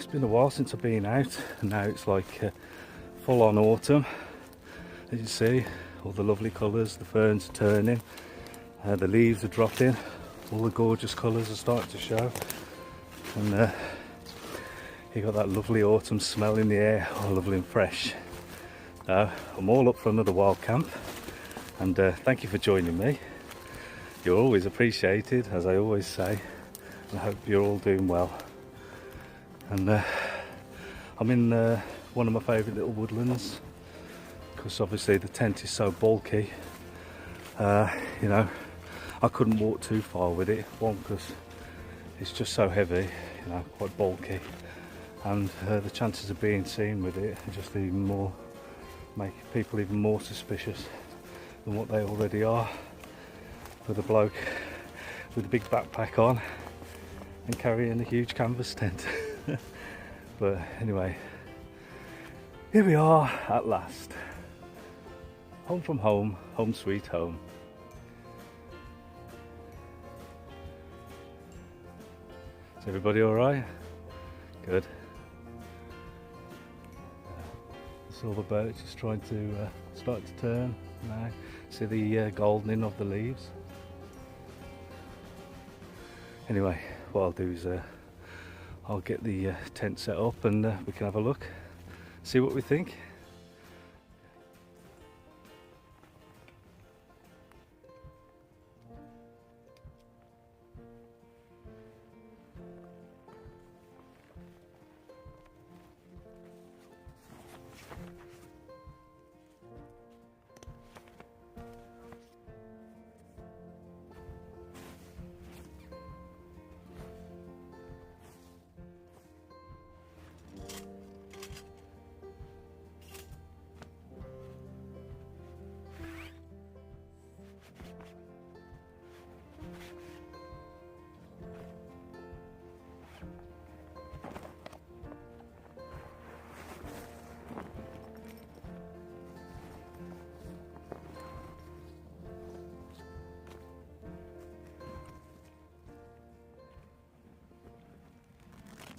it's been a while since I've been out, and now it's like full on autumn. As you see, all the lovely colours, the ferns are turning, the leaves are dropping, all the gorgeous colours are starting to show, and you got that lovely autumn smell in the air, all lovely and fresh. I'm all up for another wild camp, and thank you for joining me. You're always appreciated, as I always say, and I hope you're all doing well. And I'm in one of my favourite little woodlands, because obviously the tent is so bulky. You know, I couldn't walk too far with it, one because it's just so heavy, you know, quite bulky, and the chances of being seen with it are just even more, make people even more suspicious than what they already are, with a bloke with a big backpack on and carrying a huge canvas tent. But anyway, here we are at last, home from home, home sweet home. Is everybody all right? Good. The silver birch is trying to start to turn now. See the goldening of the leaves. Anyway, what I'll do is I'll get the tent set up, and we can have a look, see what we think.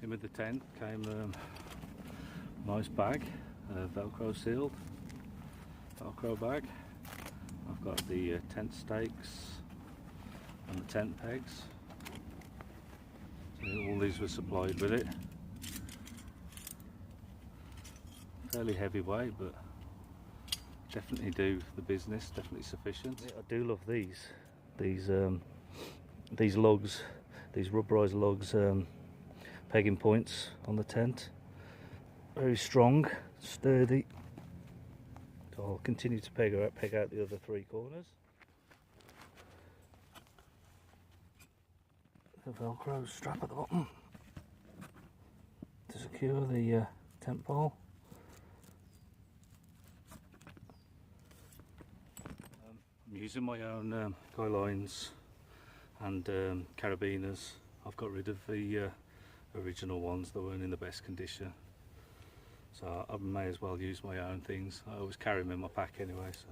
In with the tent came a nice bag, Velcro sealed Velcro bag. I've got the tent stakes and the tent pegs. So all these were supplied with it. Fairly heavy weight, but definitely do the business. Definitely sufficient. I do love these lugs, these rubberized lugs. Pegging points on the tent, very strong, sturdy. So I'll continue to peg out the other three corners. The Velcro strap at the bottom to secure the tent pole. I'm using my own guy lines and carabiners. I've got rid of the original ones that weren't in the best condition, so I may as well use my own things. I always carry them in my pack anyway, so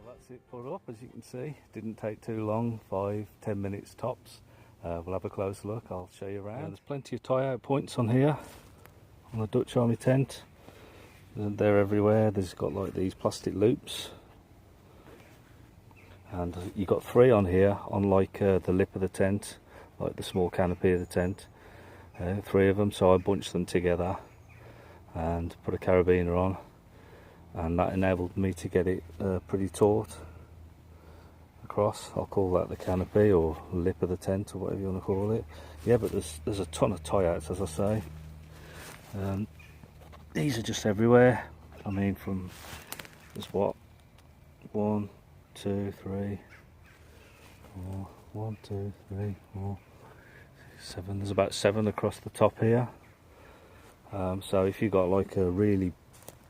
that's it put up. As you can see, didn't take too long, 5-10 minutes tops. We'll have a close look, I'll show you around. There's plenty of tie out points on here on the Dutch Army tent. They're everywhere. There's got like these plastic loops, and you got 3 on here on like the lip of the tent, like the small canopy of the tent. 3 of them, so I bunched them together and put a carabiner on, and that enabled me to get it pretty taut across. I'll call that the canopy or lip of the tent or whatever you want to call it. Yeah, but there's a ton of tie outs, as I say. These are just everywhere. I mean, from there's what, 1, 2, 3, 4, 1, 2, 3, 4, 7. There's about 7 across the top here. So if you've got like a really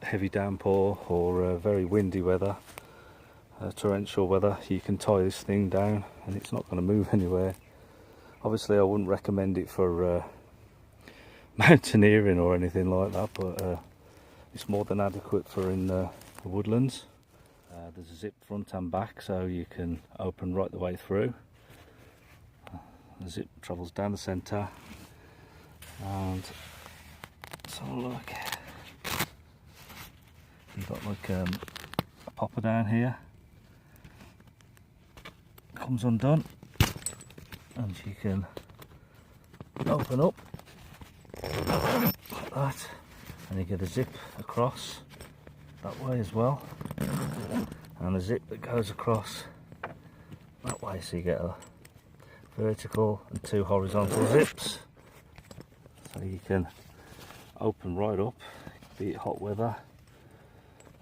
heavy downpour or very windy weather, torrential weather, you can tie this thing down and it's not going to move anywhere. Obviously I wouldn't recommend it for mountaineering or anything like that, but it's more than adequate for in the woodlands. There's a zip front and back, so you can open right the way through. The zip travels down the centre, and let's have a look. You've got like a popper down here, comes undone, and you can open up like that, and you get a zip across that way as well, and a zip that goes across that way, so you get a vertical and 2 horizontal zips, so you can open right up, be it hot weather.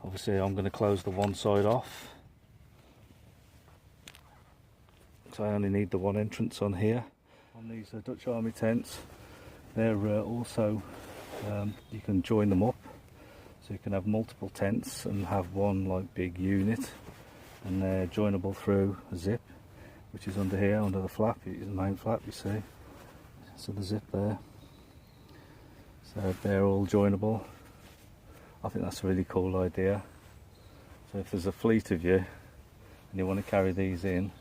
Obviously I'm going to close the one side off, so I only need the one entrance on here. On these Dutch Army tents, they're also, you can join them up, so you can have multiple tents and have one like big unit, and they're joinable through a zip, which is under here, under the flap. It is the main flap, you see. So the zip there. So they're all joinable. I think that's a really cool idea. So if there's a fleet of you and you want to carry these in,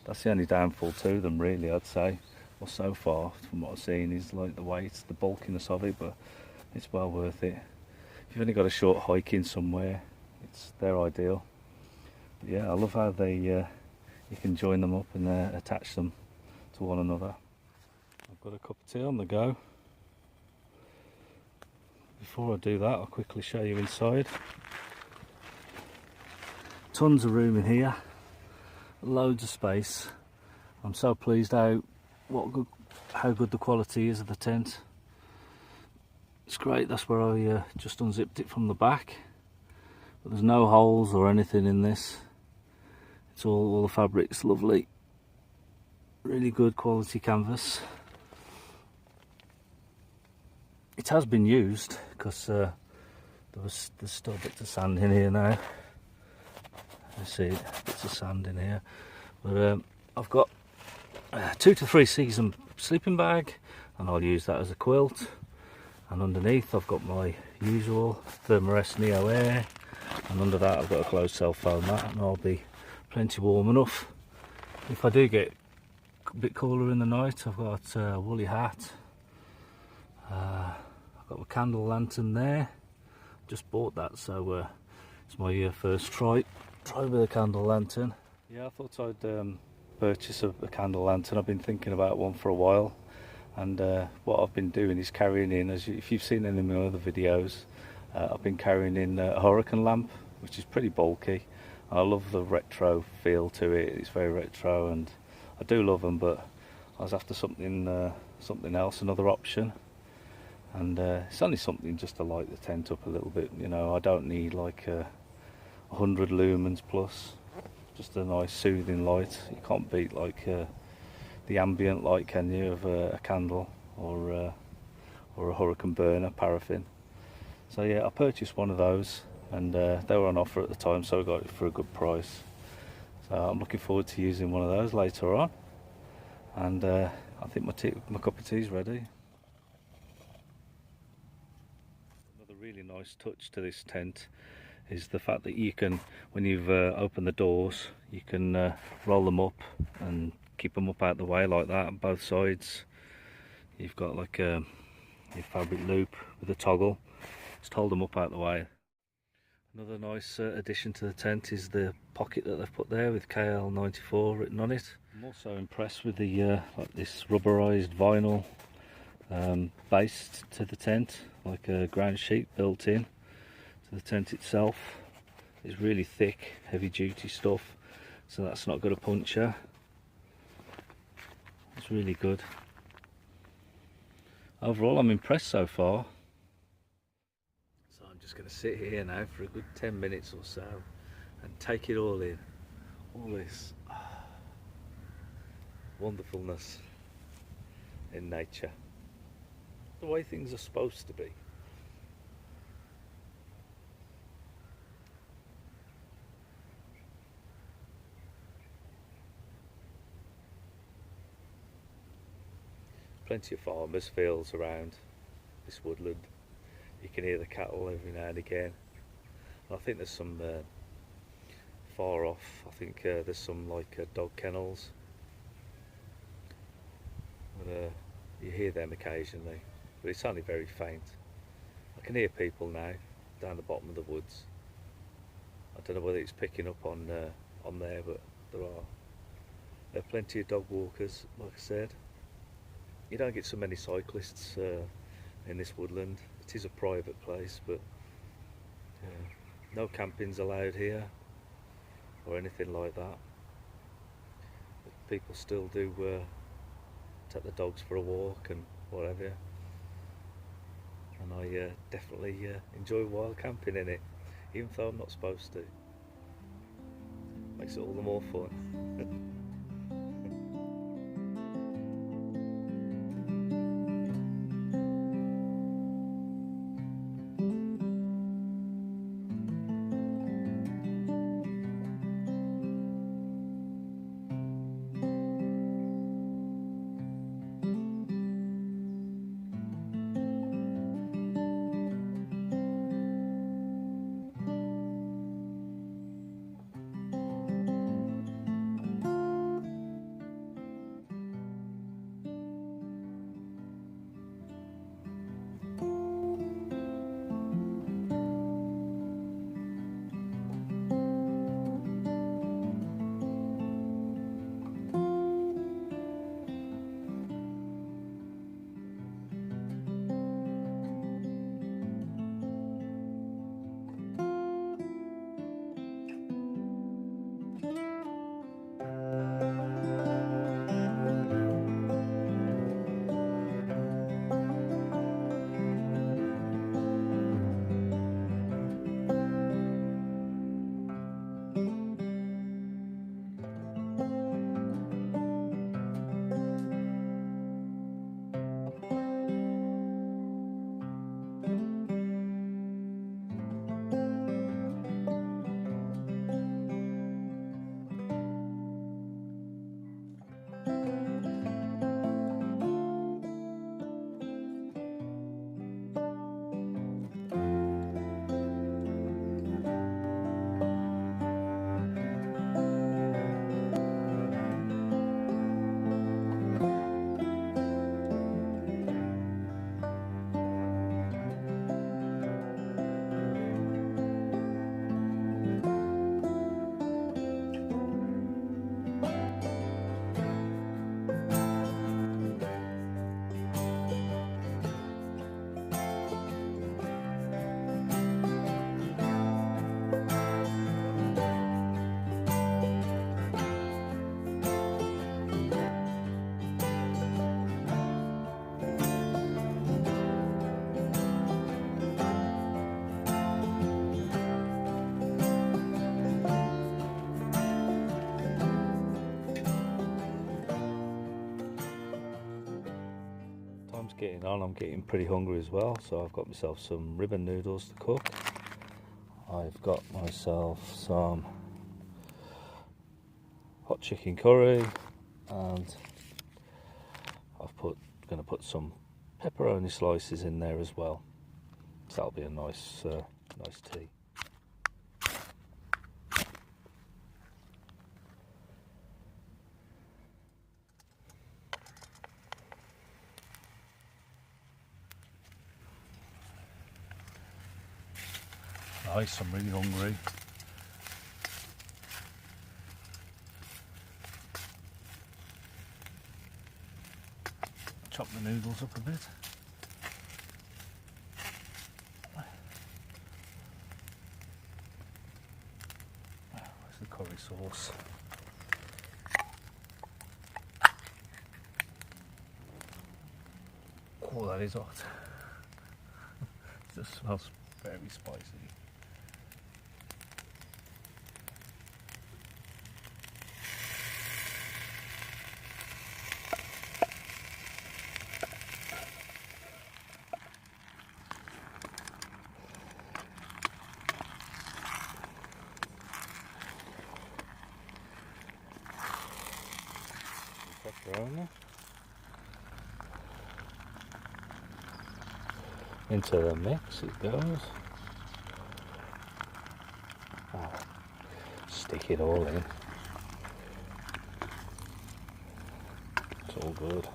that's the only downfall to them really, I'd say. Well, so far from what I've seen is like the weight, the bulkiness of it, but it's well worth it. If you've only got a short hike in somewhere, they're ideal. But yeah, I love how they you can join them up and attach them to one another. I've got a cup of tea on the go. Before I do that, I'll quickly show you inside. Tons of room in here, loads of space. I'm so pleased how good the quality is of the tent. It's great. That's where I just unzipped it from the back, but there's no holes or anything in this. It's all the fabric's lovely, really good quality canvas. It has been used because there's still bits of sand in here now. You see bits of sand in here, but I've got a 2 to 3 season sleeping bag, and I'll use that as a quilt. And underneath I've got my usual Thermarest Neo Air, and under that I've got a closed cell foam mat, and I'll be plenty warm enough. If I do get a bit cooler in the night, I've got a woolly hat. I've got a candle lantern there. Just bought that, so it's my first try with a candle lantern. Yeah, I thought I'd purchase a candle lantern. I've been thinking about one for a while, and what I've been doing is carrying in, if you've seen any of my other videos, I've been carrying in a hurricane lamp, which is pretty bulky. I love the retro feel to it. It's very retro, and I do love them, but I was after something else, another option. And it's only something just to light the tent up a little bit, you know. I don't need like 100 lumens plus, just a nice soothing light. You can't beat like the ambient light, can you, of a candle or a hurricane burner, paraffin. So yeah, I purchased one of those, and they were on offer at the time, so I got it for a good price. So I'm looking forward to using one of those later on, and I think my cup of tea is ready. Another really nice touch to this tent is the fact that you can, when you've opened the doors, you can roll them up and keep them up out the way like that on both sides. You've got like your fabric loop with a toggle, just hold them up out the way. Another nice addition to the tent is the pocket that they've put there with KL94 written on it. I'm also impressed with the like this rubberized vinyl base to the tent, like a ground sheet built in to the tent itself. It's really thick, heavy duty stuff, so that's not going to puncture. It's really good. Overall, I'm impressed so far. So I'm just going to sit here now for a good 10 minutes or so and take it all in. All this wonderfulness. in nature, the way things are supposed to be. Plenty of farmers' fields around this woodland. You can hear the cattle every now and again. And I think there's some far off, I think there's some like dog kennels. But you hear them occasionally, but it's only very faint. I can hear people now down the bottom of the woods. I don't know whether it's picking up on there, but there are plenty of dog walkers, like I said. You don't get so many cyclists in this woodland. It is a private place, but no camping's allowed here or anything like that. But people still do take the dogs for a walk and whatever. And I definitely enjoy wild camping in it, even though I'm not supposed to. Makes it all the more fun. Getting on, I'm getting pretty hungry as well, so I've got myself some ribbon noodles to cook. I've got myself some hot chicken curry, and going to put some pepperoni slices in there as well. So that'll be a nice tea. Nice, I'm really hungry. Chop the noodles up a bit. Where's the curry sauce? Oh, that is hot. It just smells very spicy. Corona. Into the mix it goes. Oh, stick it all in. It's all good.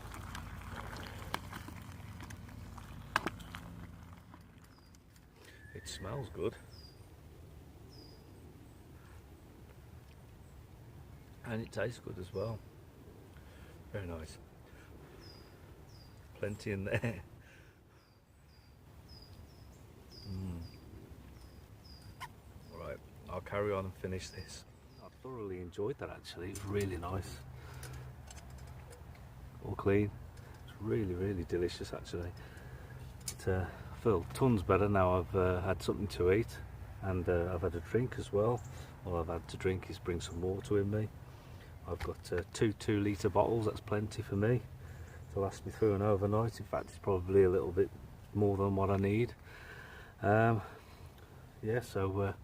It smells good. And it tastes good as well. Very nice. Plenty in there. Alright, I'll carry on and finish this. I thoroughly enjoyed that actually. It's really nice. All clean. It's really, really delicious actually. I feel tons better now I've had something to eat, and I've had a drink as well. All I've had to drink is bring some water with me. I've got two 2-litre bottles. That's plenty for me to last me through an overnight. In fact, it's probably a little bit more than what I need. Yeah, so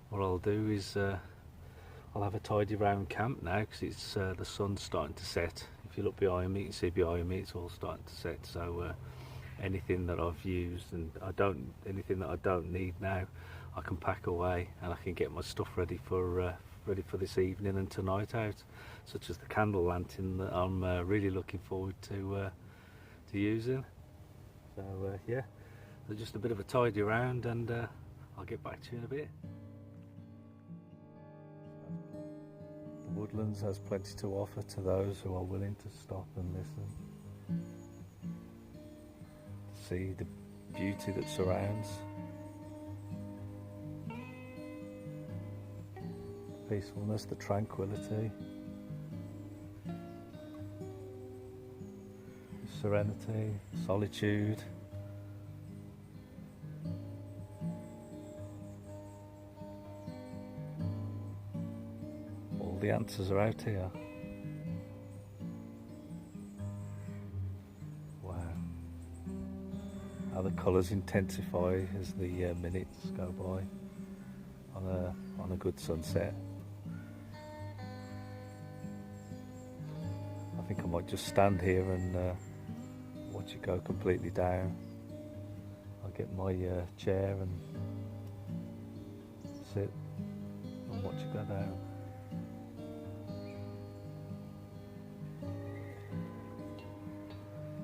what I'll do is I'll have a tidy round camp now, because it's the sun's starting to set. If you look behind me, you can see behind me it's all starting to set. So anything that I've used and anything that I don't need now, I can pack away, and I can get my stuff ready for this evening and tonight out, such as the candle lantern that I'm really looking forward to using. So yeah, so just a bit of a tidy around, and I'll get back to you in a bit. The Woodlands has plenty to offer to those who are willing to stop and listen. See the beauty that surrounds. The peacefulness, the tranquility, the serenity, solitude. All the answers are out here. Wow. How the colours intensify as the minutes go by on a good sunset. I think I might just stand here and watch it go completely down. I'll get my chair and sit and watch it go down.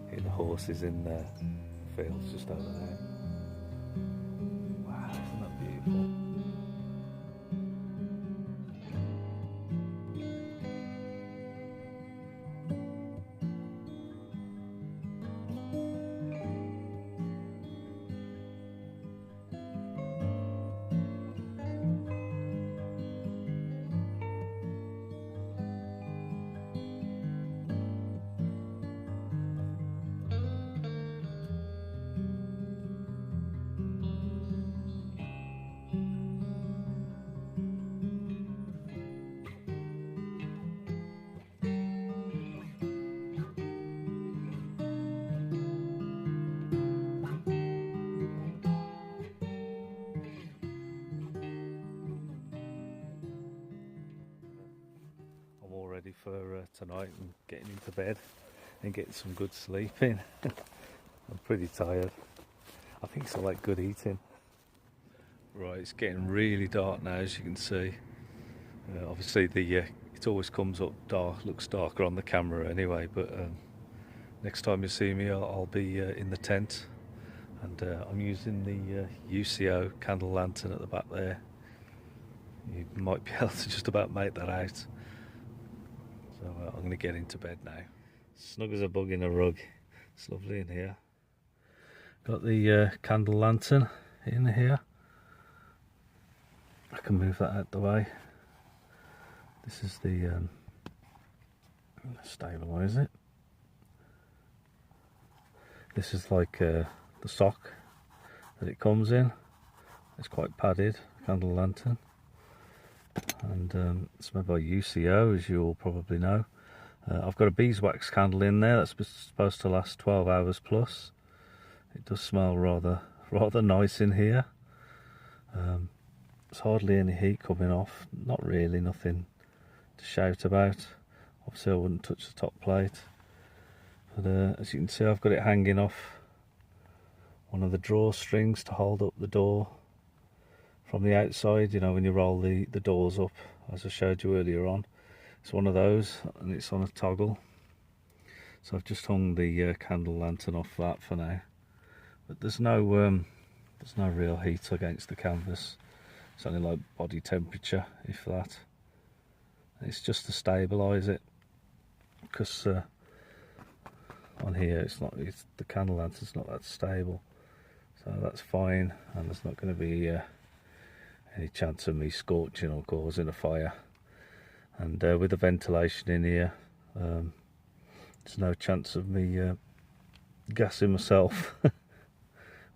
Hear the horses in the fields just over there. Wow, isn't that beautiful? Ready for tonight and getting into bed and getting some good sleep in. I'm pretty tired. I think it's like good eating. Right, it's getting really dark now, as you can see. Obviously it always comes up dark, looks darker on the camera anyway, but next time you see me I'll be in the tent, and I'm using the UCO candle lantern at the back there. You might be able to just about make that out. So I'm going to get into bed now. Snug as a bug in a rug. It's lovely in here. Got the candle lantern in here. I can move that out the way. This is the stabilise it. This is like the sock that it comes in. It's quite padded, candle lantern. And it's made by UCO, as you all probably know. I've got a beeswax candle in there that's supposed to last 12 hours plus. It does smell rather nice in here. There's hardly any heat coming off, not really, nothing to shout about. Obviously I wouldn't touch the top plate, but as you can see, I've got it hanging off one of the drawstrings to hold up the door from the outside. You know, when you roll the doors up, as I showed you earlier on. It's one of those, and it's on a toggle. So I've just hung the candle lantern off that for now. But there's no real heat against the canvas. It's only like body temperature, if that. It's just to stabilise it, because on here the candle lantern's not that stable. So that's fine, and there's not going to be any chance of me scorching or causing a fire. And with the ventilation in here, there's no chance of me gassing myself.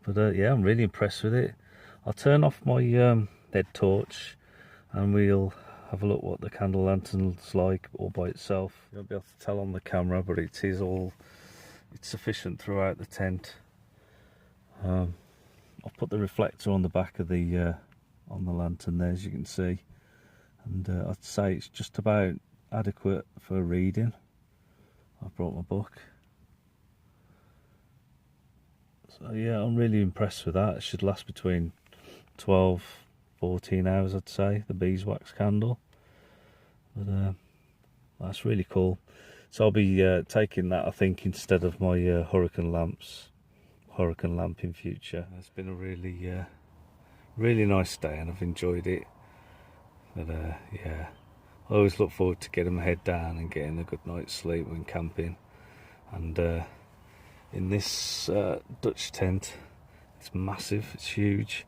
But yeah, I'm really impressed with it. I'll turn off my head torch and we'll have a look what the candle lantern's like all by itself. You won't be able to tell on the camera, but it's sufficient throughout the tent. I've put the reflector on the back of the on the lantern there, as you can see, and I'd say it's just about adequate for reading. I've brought my book. So yeah, I'm really impressed with that. It should last between 12-14 hours, I'd say, the beeswax candle. But that's really cool. So I'll be taking that, I think, instead of my hurricane lamp in future. It's been a really nice day, and I've enjoyed it. But yeah, I always look forward to getting my head down and getting a good night's sleep when camping. And in this Dutch tent, it's massive, it's huge.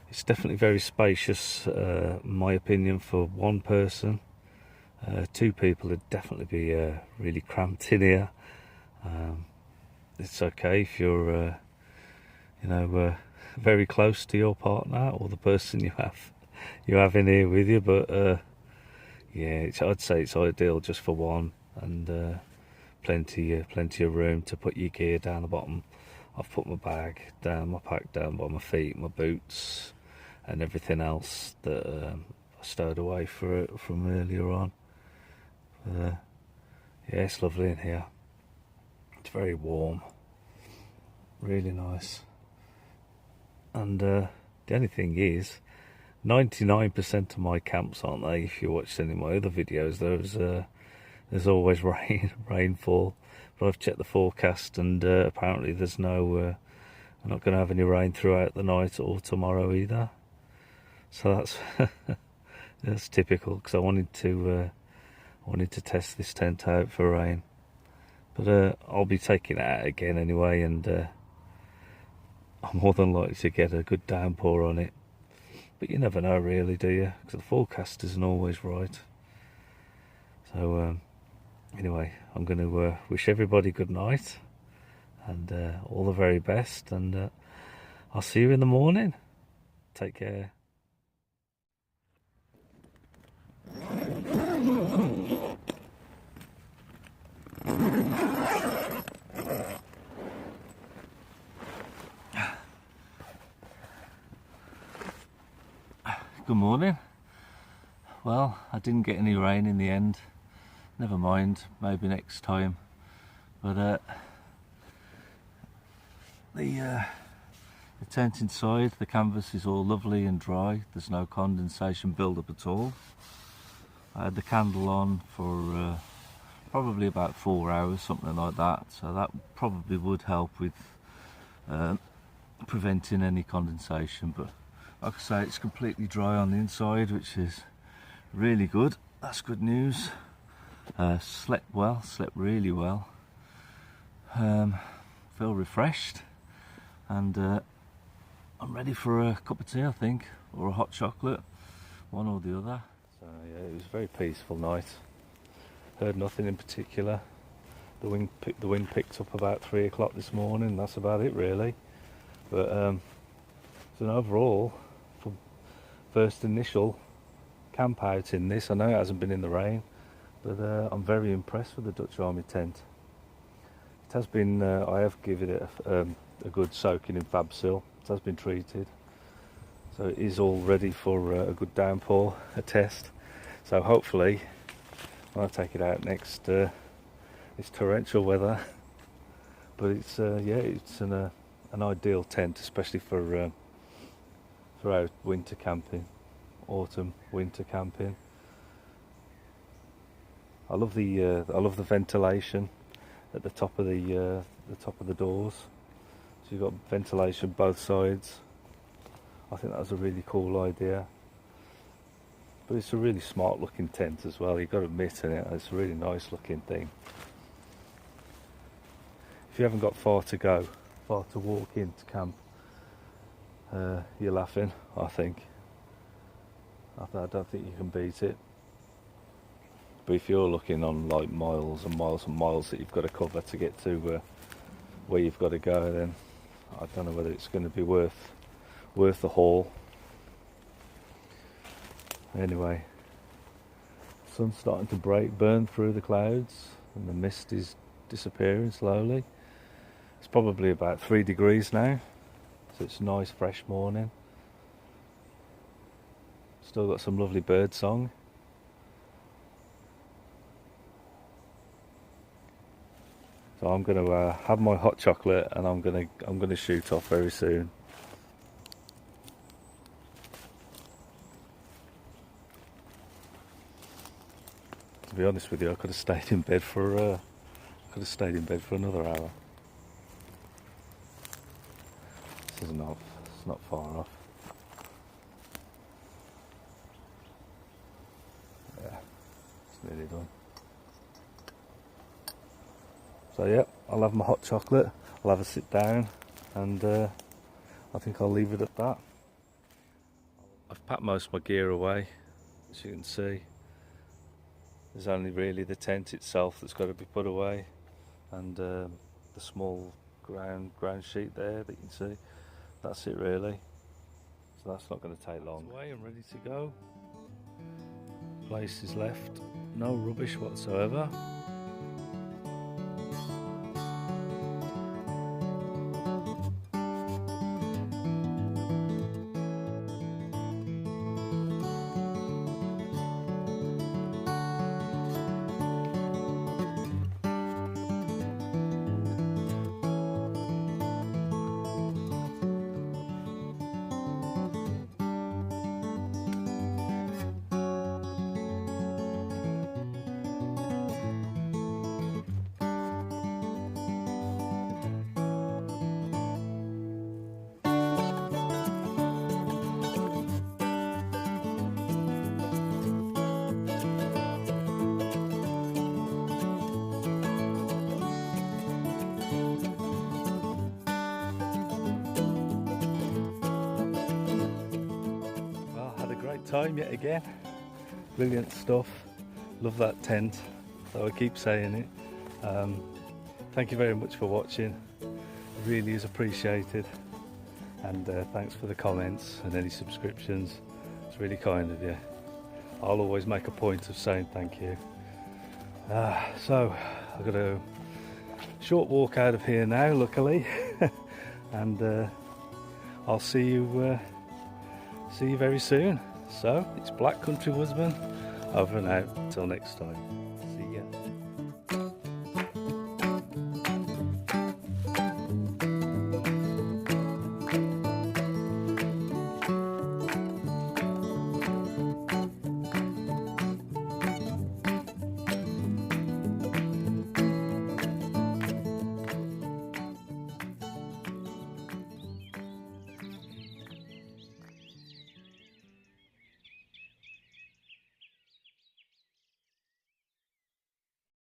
It's definitely very spacious, in my opinion, for one person. 2 people would definitely be really cramped in here. It's okay if you're, you know, very close to your partner or the person you have in here with you. But yeah, I'd say it's ideal just for one, and plenty of room to put your gear down the bottom. I've put my bag down, my pack down by my feet, my boots, and everything else that I stowed away from earlier on. Yeah, it's lovely in here. It's very warm, really nice. And the only thing is, 99% of my camps, aren't they? If you watched any of my other videos, there's always rainfall. But I've checked the forecast, and apparently there's no. I'm not going to have any rain throughout the night or tomorrow either. So that's typical, because I wanted to test this tent out for rain. But I'll be taking it out again anyway, and I'm more than likely to get a good downpour on it. But you never know, really, do you? Because the forecast isn't always right. So anyway, I'm going to wish everybody good night, and all the very best, and I'll see you in the morning. Take care. Good morning. Well, I didn't get any rain in the end. Never mind, maybe next time. But the tent inside, the canvas is all lovely and dry. There's no condensation build-up at all. I had the candle on for probably about 4 hours, something like that. So that probably would help with preventing any condensation. But like I say, it's completely dry on the inside, which is really good. That's good news. Slept well, slept really well. Feel refreshed, and I'm ready for a cup of tea, I think, or a hot chocolate, one or the other. So yeah, it was a very peaceful night. Heard nothing in particular. The wind picked up about 3 o'clock this morning. That's about it, really. But so overall, for first initial camp out in this, I know it hasn't been in the rain, but I'm very impressed with the Dutch Army tent. It has been, I have given it a good soaking in Fabsil. It has been treated, so it is all ready for a good downpour, a test. So hopefully when I take it out next. It's torrential weather, but it's yeah, it's an ideal tent, especially for our winter camping, autumn winter camping. I love the ventilation at the top of the doors. So you've got ventilation both sides. I think that was a really cool idea. But it's a really smart looking tent as well, you've got to admit in it. It's a really nice looking thing. If you haven't got far to walk into camp, you're laughing, I think. I don't think you can beat it. But if you're looking on like miles and miles and miles that you've got to cover to get to where you've got to go, then I don't know whether it's going to be worth the haul. Anyway, the sun's starting to burn through the clouds, and the mist is disappearing slowly. It's probably about 3 degrees now, so it's a nice fresh morning. Still got some lovely bird song. So I'm going to have my hot chocolate, and I'm going to shoot off very soon. To be honest with you, I could have stayed in bed for another hour. This is it's not far off. Yeah, it's nearly done. So yeah, I'll have my hot chocolate, I'll have a sit down, and I think I'll leave it at that. I've packed most of my gear away, as you can see. There's only really the tent itself that's got to be put away, and the small ground sheet there that you can see. That's it really. So that's not going to take long. Away and ready to go. Place is left, no rubbish whatsoever. Time yet again. Brilliant stuff. Love that tent, so I keep saying it. Thank you very much for watching. It really is appreciated, and thanks for the comments and any subscriptions. It's really kind of you. I'll always make a point of saying thank you. So I've got a short walk out of here now, luckily, and I'll see you very soon. So it's Black Country Woodsman, over and out, till next time.